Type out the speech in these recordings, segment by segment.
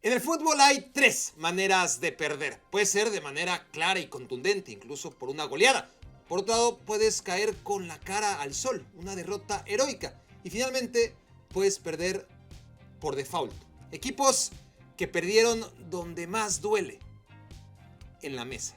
En el fútbol hay tres maneras de perder. Puede ser de manera clara y contundente, incluso por una goleada. Por otro lado, puedes caer con la cara al sol, una derrota heroica. Y finalmente, puedes perder por default. Equipos que perdieron donde más duele, en la mesa.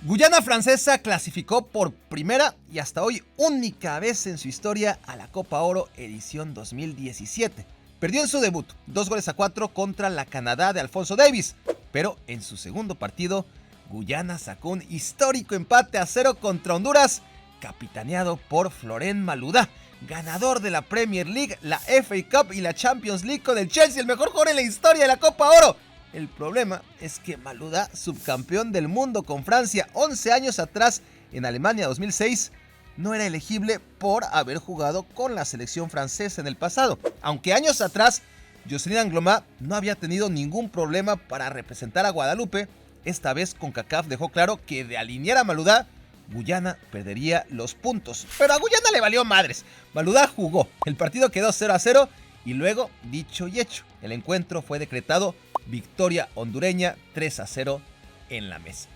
Guyana Francesa clasificó por primera y hasta hoy única vez en su historia a la Copa Oro edición 2017. Perdió en su debut 2-4 contra la Canadá de Alfonso Davies, pero en su segundo partido, Guyana sacó un histórico empate a 0 contra Honduras, capitaneado por Florent Malouda, ganador de la Premier League, la FA Cup y la Champions League con el Chelsea, el mejor jugador en la historia de la Copa Oro. El problema es que Malouda, subcampeón del mundo con Francia 11 años atrás en Alemania 2006, no era elegible por haber jugado con la selección francesa en el pasado. Aunque años atrás, Jocelyn Angloma no había tenido ningún problema para representar a Guadalupe, esta vez CONCACAF dejó claro que de alinear a Malouda, Guyana perdería los puntos. Pero a Guyana le valió madres. Malouda jugó, el partido quedó 0-0 y luego, dicho y hecho, el encuentro fue decretado victoria hondureña 3-0 en la mesa.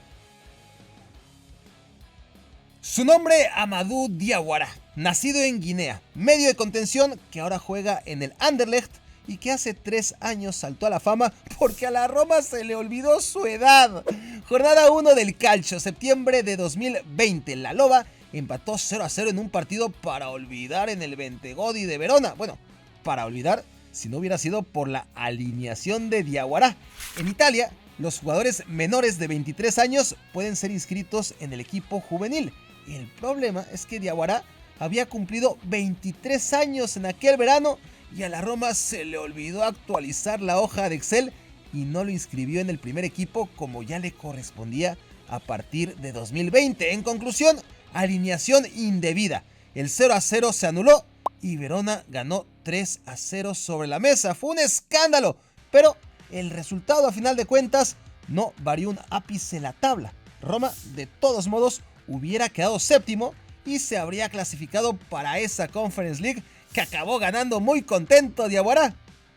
Su nombre, Amadou Diawara, nacido en Guinea, medio de contención que ahora juega en el Anderlecht y que hace 3 años saltó a la fama porque a la Roma se le olvidó su edad. Jornada 1 del Calcio, septiembre de 2020, la Loba empató 0-0 en un partido para olvidar en el Bentegodi de Verona. Bueno, para olvidar si no hubiera sido por la alineación de Diawara. En Italia, los jugadores menores de 23 años pueden ser inscritos en el equipo juvenil. El problema es que Diawara había cumplido 23 años en aquel verano y a la Roma se le olvidó actualizar la hoja de Excel y no lo inscribió en el primer equipo como ya le correspondía a partir de 2020. En conclusión, alineación indebida. El 0-0 se anuló y Verona ganó 3-0 sobre la mesa. Fue un escándalo, pero el resultado a final de cuentas no varió un ápice en la tabla. Roma, de todos modos, hubiera quedado séptimo y se habría clasificado para esa Conference League que acabó ganando muy contento Diawara.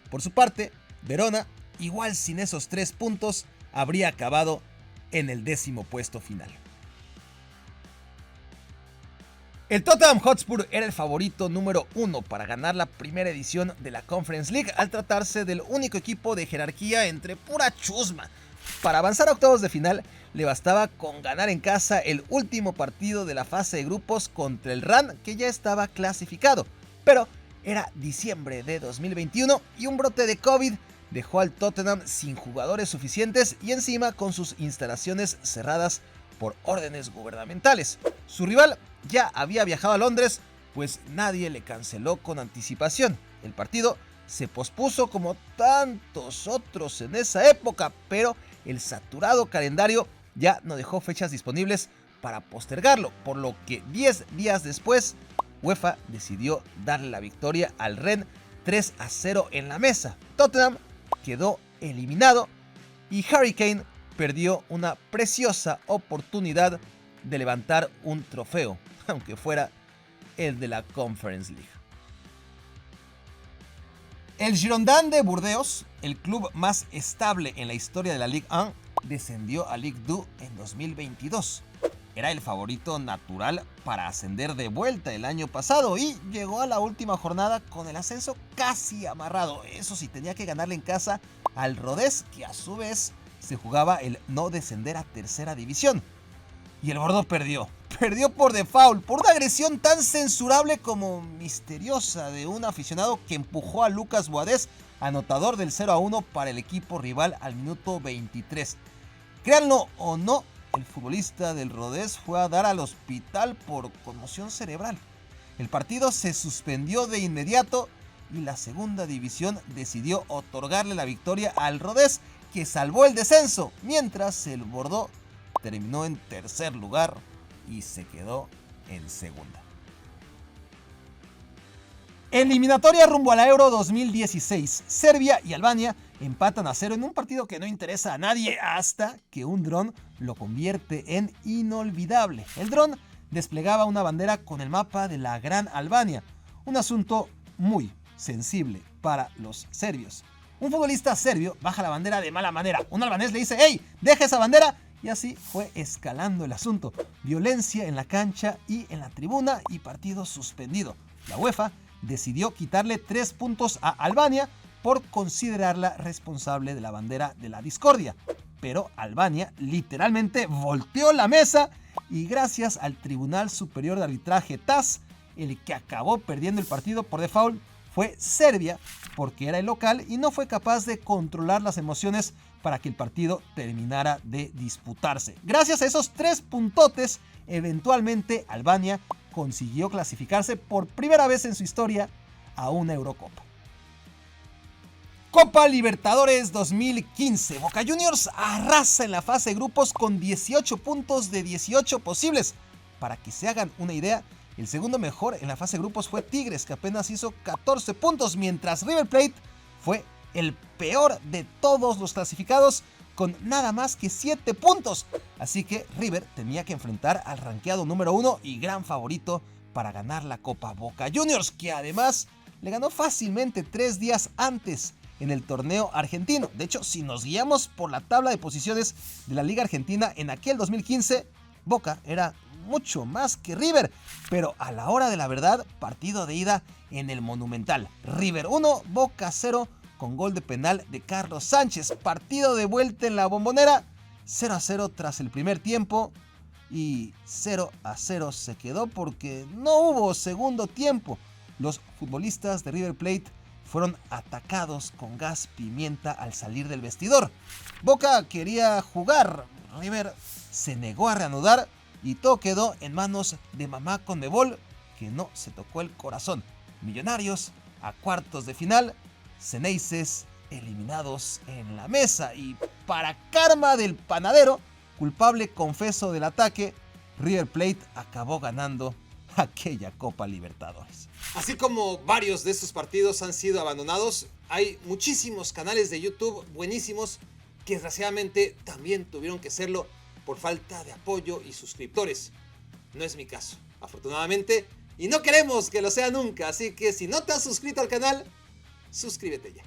Por su parte, Verona, igual sin esos 3 puntos, habría acabado en el 10º puesto final. El Tottenham Hotspur era el favorito número 1 para ganar la primera edición de la Conference League al tratarse del único equipo de jerarquía entre pura chusma. Para avanzar a octavos de final le bastaba con ganar en casa el último partido de la fase de grupos contra el Rennes, que ya estaba clasificado. Pero era diciembre de 2021 y un brote de COVID dejó al Tottenham sin jugadores suficientes y encima con sus instalaciones cerradas por órdenes gubernamentales. Su rival ya había viajado a Londres, pues nadie le canceló con anticipación. El partido se pospuso como tantos otros en esa época, pero el saturado calendario ya no dejó fechas disponibles para postergarlo, por lo que 10 días después, UEFA decidió darle la victoria al Rennes 3-0 en la mesa. Tottenham quedó eliminado y Harry Kane perdió una preciosa oportunidad de levantar un trofeo, aunque fuera el de la Conference League. El Girondins de Burdeos, el club más estable en la historia de la Ligue 1, descendió a Ligue 2 en 2022. Era el favorito natural para ascender de vuelta el año pasado y llegó a la última jornada con el ascenso casi amarrado. Eso sí, tenía que ganarle en casa al Rodez, que a su vez se jugaba el no descender a tercera división. Y el Bordeaux perdió por default, por una agresión tan censurable como misteriosa de un aficionado que empujó a Lucas Boadés, anotador del 0-1 para el equipo rival al minuto 23. Créanlo o no, el futbolista del Rodez fue a dar al hospital por conmoción cerebral. El partido se suspendió de inmediato y la segunda división decidió otorgarle la victoria al Rodez, que salvó el descenso, mientras el Bordeaux terminó en tercer lugar y se quedó en segunda. Eliminatoria rumbo a la Euro 2016. Serbia y Albania empatan a 0 en un partido que no interesa a nadie hasta que un dron lo convierte en inolvidable. El dron desplegaba una bandera con el mapa de la Gran Albania, un asunto muy sensible para los serbios. Un futbolista serbio baja la bandera de mala manera, un albanés le dice ¡Ey, deja esa bandera! Y así fue escalando el asunto, violencia en la cancha y en la tribuna y partido suspendido. La UEFA decidió quitarle 3 puntos a Albania por considerarla responsable de la bandera de la discordia. Pero Albania literalmente volteó la mesa y gracias al Tribunal Superior de Arbitraje TAS, el que acabó perdiendo el partido por default fue Serbia, porque era el local y no fue capaz de controlar las emociones para que el partido terminara de disputarse. Gracias a esos 3 puntotes, eventualmente Albania consiguió clasificarse por primera vez en su historia a una Eurocopa. Copa Libertadores 2015. Boca Juniors arrasa en la fase de grupos con 18 puntos de 18 posibles. Para que se hagan una idea, el segundo mejor en la fase de grupos fue Tigres, que apenas hizo 14 puntos, mientras River Plate fue el peor de todos los clasificados con nada más que 7 puntos. Así que River tenía que enfrentar al rankeado número 1 y gran favorito para ganar la Copa, Boca Juniors, que además le ganó fácilmente 3 días antes en el torneo argentino. De hecho, si nos guiamos por la tabla de posiciones de la Liga Argentina en aquel 2015, Boca era mucho más que River, pero a la hora de la verdad, partido de ida en el Monumental. River 1, Boca 0, con gol de penal de Carlos Sánchez. Partido de vuelta en la Bombonera, 0-0 tras el primer tiempo y 0-0 se quedó porque no hubo segundo tiempo. Los futbolistas de River Plate fueron atacados con gas pimienta al salir del vestidor. Boca quería jugar, River se negó a reanudar y todo quedó en manos de Mamá Conmebol, que no se tocó el corazón. Millonarios a cuartos de final, Xeneises eliminados en la mesa y para karma del panadero, culpable confeso del ataque, River Plate acabó ganando aquella Copa Libertadores. Así como varios de estos partidos han sido abandonados, hay muchísimos canales de YouTube buenísimos que desgraciadamente también tuvieron que serlo por falta de apoyo y suscriptores. No es mi caso, afortunadamente, y no queremos que lo sea nunca, así que si no te has suscrito al canal, suscríbete ya.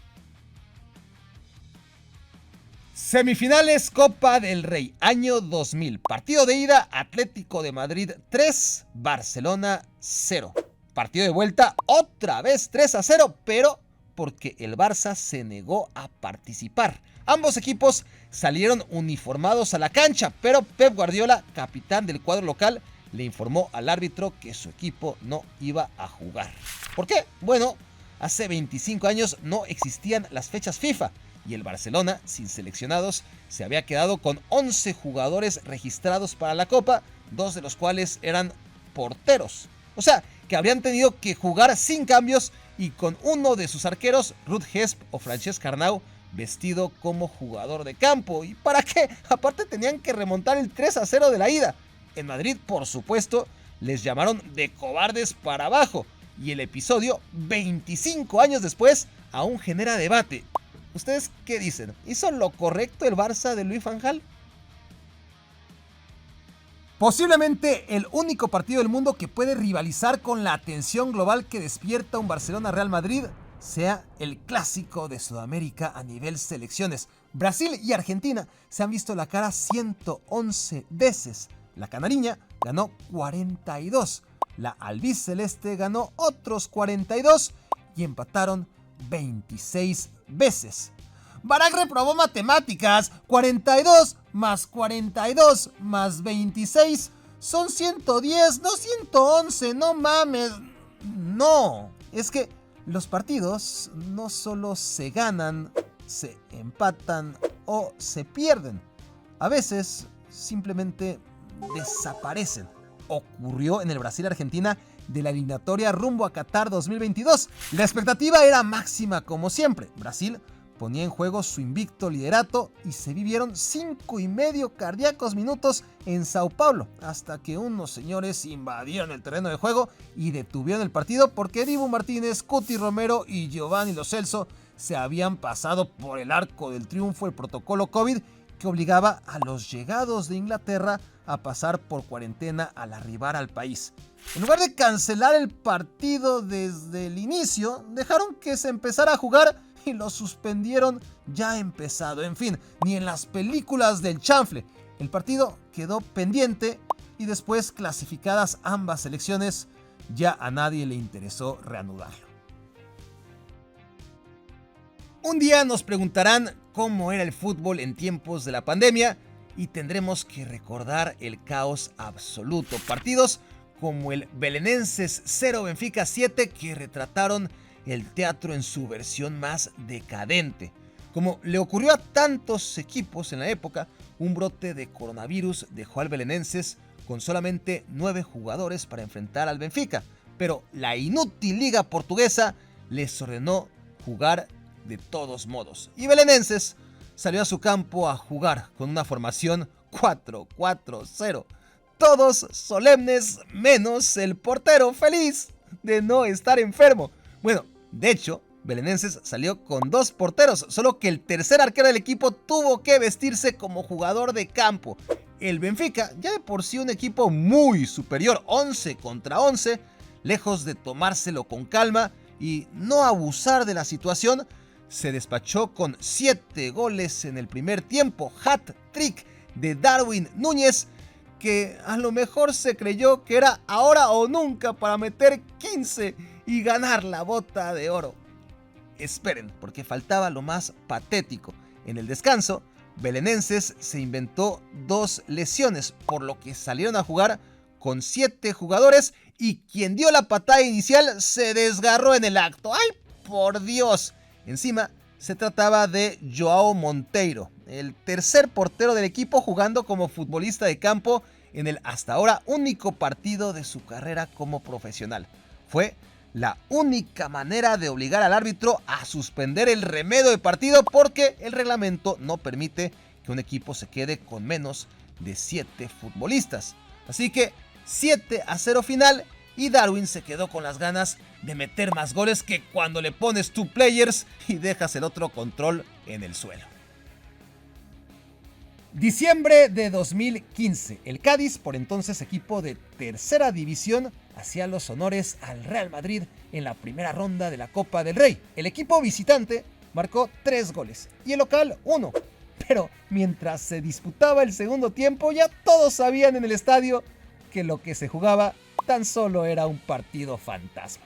Semifinales Copa del Rey, año 2000. Partido de ida, Atlético de Madrid 3, Barcelona 0. Partido de vuelta, otra vez 3-0, pero porque el Barça se negó a participar. Ambos equipos salieron uniformados a la cancha, pero Pep Guardiola, capitán del cuadro local, le informó al árbitro que su equipo no iba a jugar. ¿Por qué? Bueno, hace 25 años no existían las fechas FIFA y el Barcelona, sin seleccionados, se había quedado con 11 jugadores registrados para la Copa, 2 de los cuales eran porteros. O sea, que habrían tenido que jugar sin cambios y con uno de sus arqueros, Ruud Hesp o Francesc Arnau, vestido como jugador de campo. ¿Y para qué? Aparte tenían que remontar el 3-0 de la ida. En Madrid, por supuesto, les llamaron de cobardes para abajo. Y el episodio, 25 años después, aún genera debate. ¿Ustedes qué dicen? ¿Hizo lo correcto el Barça de Louis van Gaal? Posiblemente el único partido del mundo que puede rivalizar con la atención global que despierta un Barcelona-Real Madrid sea el clásico de Sudamérica a nivel selecciones. Brasil y Argentina se han visto la cara 111 veces. La canariña ganó 42, la albiceleste ganó otros 42 y empataron 26 veces. Barak reprobó matemáticas. 42 más 42 más 26 son 110, no 111, no mames. No, es que los partidos no solo se ganan, se empatan o se pierden. A veces simplemente desaparecen. Ocurrió en el Brasil-Argentina de la eliminatoria rumbo a Qatar 2022. La expectativa era máxima como siempre. Brasil ponía en juego su invicto liderato y se vivieron 5,5 cardíacos minutos en Sao Paulo, hasta que unos señores invadieron el terreno de juego y detuvieron el partido porque Dibu Martínez, Cuti Romero y Giovanni Lo Celso se habían pasado por el arco del triunfo el protocolo COVID que obligaba a los llegados de Inglaterra a pasar por cuarentena al arribar al país. En lugar de cancelar el partido desde el inicio, dejaron que se empezara a jugar y lo suspendieron ya empezado. En fin, ni en las películas del chanfle. El partido quedó pendiente y después, clasificadas ambas selecciones, ya a nadie le interesó reanudarlo. Un día nos preguntarán cómo era el fútbol en tiempos de la pandemia y tendremos que recordar el caos absoluto. Partidos como el Belenenses 0 Benfica 7 que retrataron el teatro en su versión más decadente. Como le ocurrió a tantos equipos en la época, un brote de coronavirus dejó al Belenenses con solamente 9 jugadores para enfrentar al Benfica, pero la inútil liga portuguesa les ordenó jugar de todos modos. Y Belenenses salió a su campo a jugar con una formación 4-4-0. Todos solemnes menos el portero feliz de no estar enfermo. Bueno, de hecho, Belenenses salió con 2 porteros, solo que el tercer arquero del equipo tuvo que vestirse como jugador de campo. El Benfica, ya de por sí un equipo muy superior, 11 contra 11, lejos de tomárselo con calma y no abusar de la situación, se despachó con 7 goles en el primer tiempo. Hat-trick de Darwin Núñez, que a lo mejor se creyó que era ahora o nunca para meter 15 y ganar la bota de oro. Esperen, porque faltaba lo más patético. En el descanso, Belenenses se inventó 2 lesiones, por lo que salieron a jugar con 7 jugadores y quien dio la patada inicial se desgarró en el acto. ¡Ay, por Dios! Encima, se trataba de Joao Monteiro, el tercer portero del equipo, jugando como futbolista de campo en el hasta ahora único partido de su carrera como profesional. Fue la única manera de obligar al árbitro a suspender el remedio de partido porque el reglamento no permite que un equipo se quede con menos de 7 futbolistas. Así que 7-0 final y Darwin se quedó con las ganas de meter más goles que cuando le pones 2 players y dejas el otro control en el suelo. Diciembre de 2015, el Cádiz, por entonces equipo de tercera división, hacía los honores al Real Madrid en la primera ronda de la Copa del Rey. El equipo visitante marcó 3 goles y el local 1. Pero mientras se disputaba el segundo tiempo, ya todos sabían en el estadio que lo que se jugaba tan solo era un partido fantasma.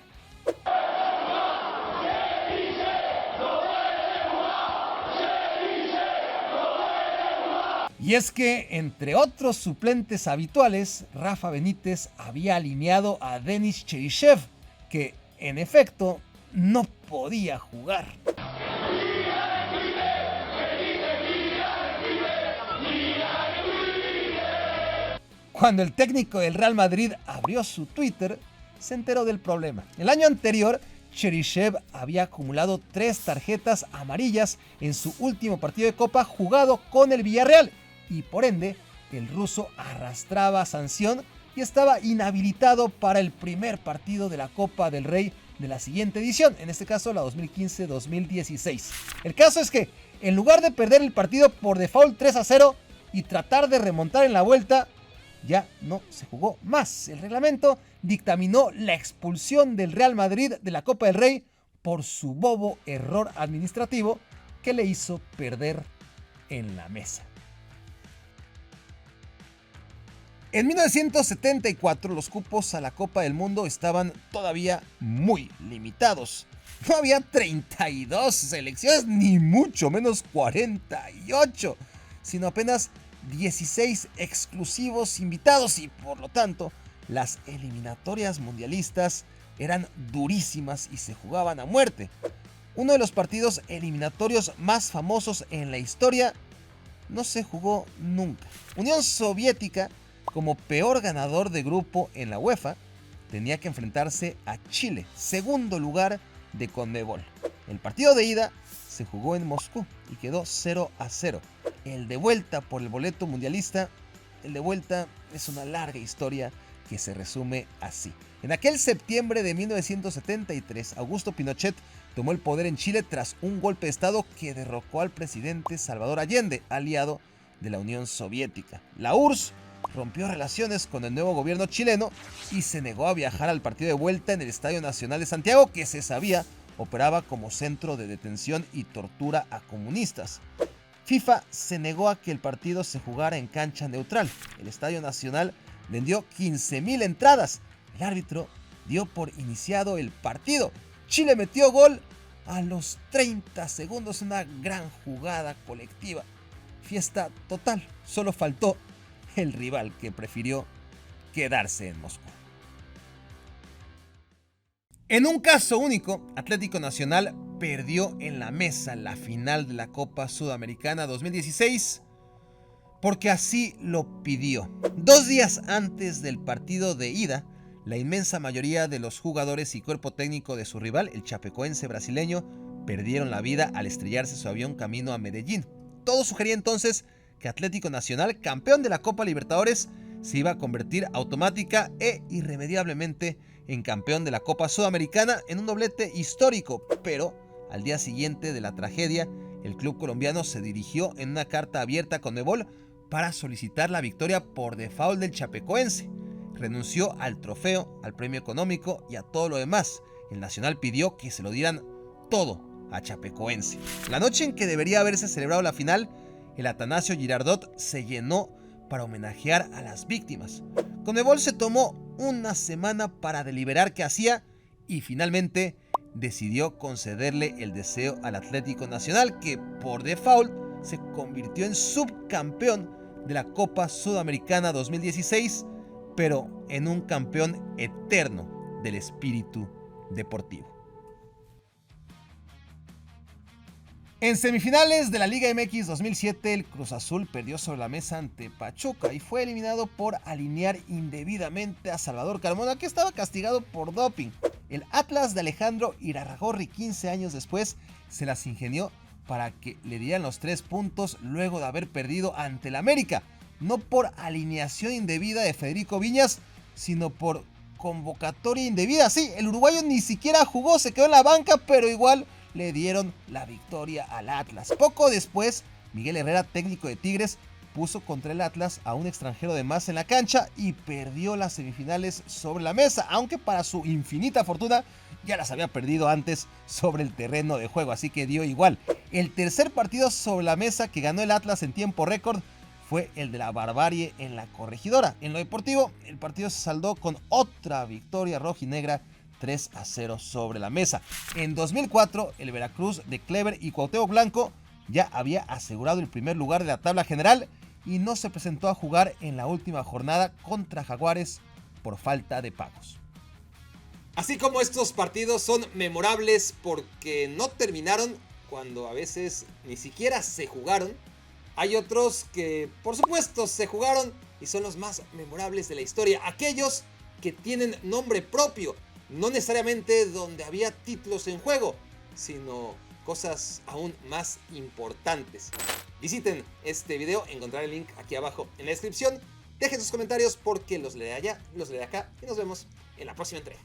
Y es que, entre otros suplentes habituales, Rafa Benítez había alineado a Denis Cheryshev, que en efecto no podía jugar. Cuando el técnico del Real Madrid abrió su Twitter, se enteró del problema. El año anterior, Cheryshev había acumulado 3 tarjetas amarillas en su último partido de Copa jugado con el Villarreal y por ende el ruso arrastraba sanción y estaba inhabilitado para el primer partido de la Copa del Rey de la siguiente edición, en este caso la 2015-2016. El caso es que en lugar de perder el partido por default 3-0 y tratar de remontar en la vuelta, ya no se jugó más. El reglamento dictaminó la expulsión del Real Madrid de la Copa del Rey por su bobo error administrativo que le hizo perder en la mesa. En 1974 los cupos a la Copa del Mundo estaban todavía muy limitados. No había 32 selecciones, ni mucho menos 48, sino apenas 16 exclusivos invitados y por lo tanto las eliminatorias mundialistas eran durísimas y se jugaban a muerte. Uno de los partidos eliminatorios más famosos en la historia no se jugó nunca. Unión Soviética, como peor ganador de grupo en la UEFA, tenía que enfrentarse a Chile, segundo lugar de CONMEBOL. El partido de ida se jugó en Moscú y quedó 0-0. El de vuelta por el boleto mundialista, el de vuelta es una larga historia que se resume así. En aquel septiembre de 1973, Augusto Pinochet tomó el poder en Chile tras un golpe de estado que derrocó al presidente Salvador Allende, aliado de la Unión Soviética. La URSS rompió relaciones con el nuevo gobierno chileno y se negó a viajar al partido de vuelta en el Estadio Nacional de Santiago, que se sabía operaba como centro de detención y tortura a comunistas. FIFA se negó a que el partido se jugara en cancha neutral. El Estadio Nacional vendió 15,000 entradas. El árbitro dio por iniciado el partido. Chile metió gol a los 30 segundos, una gran jugada colectiva. Fiesta total, solo faltó el rival que prefirió quedarse en Moscú. En un caso único, Atlético Nacional perdió en la mesa la final de la Copa Sudamericana 2016 porque así lo pidió. 2 días antes del partido de ida, la inmensa mayoría de los jugadores y cuerpo técnico de su rival, el chapecoense brasileño, perdieron la vida al estrellarse su avión camino a Medellín. Todo sugería entonces que Atlético Nacional, campeón de la Copa Libertadores, se iba a convertir automática e irremediablemente en campeón de la Copa Sudamericana en un doblete histórico, pero al día siguiente de la tragedia, el club colombiano se dirigió en una carta abierta a Conmebol para solicitar la victoria por default del chapecoense. Renunció al trofeo, al premio económico y a todo lo demás. El Nacional pidió que se lo dieran todo a chapecoense. La noche en que debería haberse celebrado la final, el Atanasio Girardot se llenó para homenajear a las víctimas. Conmebol se tomó una semana para deliberar qué hacía y finalmente decidió concederle el deseo al Atlético Nacional, que por default se convirtió en subcampeón de la Copa Sudamericana 2016, pero en un campeón eterno del espíritu deportivo. En semifinales de la Liga MX 2007, el Cruz Azul perdió sobre la mesa ante Pachuca y fue eliminado por alinear indebidamente a Salvador Carmona, que estaba castigado por doping. El Atlas de Alejandro Irarrágorri, 15 años después, se las ingenió para que le dieran los 3 puntos luego de haber perdido ante el América. No por alineación indebida de Federico Viñas, sino por convocatoria indebida. Sí, el uruguayo ni siquiera jugó, se quedó en la banca, pero igual le dieron la victoria al Atlas. Poco después, Miguel Herrera, técnico de Tigres, puso contra el Atlas a un extranjero de más en la cancha y perdió las semifinales sobre la mesa, aunque para su infinita fortuna ya las había perdido antes sobre el terreno de juego, así que dio igual. El tercer partido sobre la mesa que ganó el Atlas en tiempo récord fue el de la barbarie en la Corregidora. En lo deportivo, el partido se saldó con otra victoria rojinegra, 3-0 sobre la mesa. En 2004, el Veracruz de Clever y Cuauhtémoc Blanco ya había asegurado el primer lugar de la tabla general y no se presentó a jugar en la última jornada contra Jaguares por falta de pagos. Así como estos partidos son memorables porque no terminaron cuando a veces ni siquiera se jugaron, hay otros que por supuesto se jugaron y son los más memorables de la historia, aquellos que tienen nombre propio. No necesariamente donde había títulos en juego, sino cosas aún más importantes. Visiten este video, encontrar el link aquí abajo en la descripción. Dejen sus comentarios porque los leeré allá, los leeré acá y nos vemos en la próxima entrega.